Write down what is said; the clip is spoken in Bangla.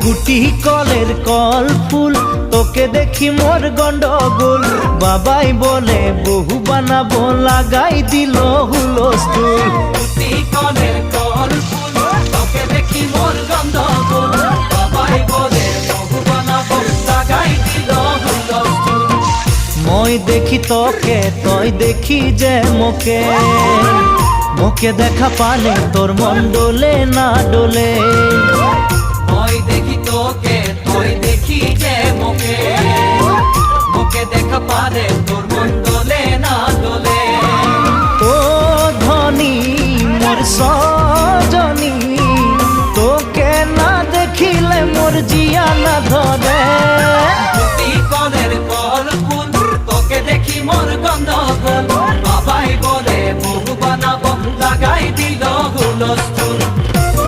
গুটি কলের কল ফুল তোকে দেখি মোর গন্ডগোল বাবাই বলে বহু বানাবো লাগাই দিল হুলস্থুল গুটি কলের কল ফুল তোকে দেখি মোর গন্ডগোল বাবাই বলে বহু বানাবো লাগাই দিল হুলস্থুল মই দেখি তোকে তই দেখি যে মোকে মোকে দেখা পালে তোর মন ডোলে না ডোলে মই দেখি তোকে তুই দেখি যে মোকে মোকে দেখা পারে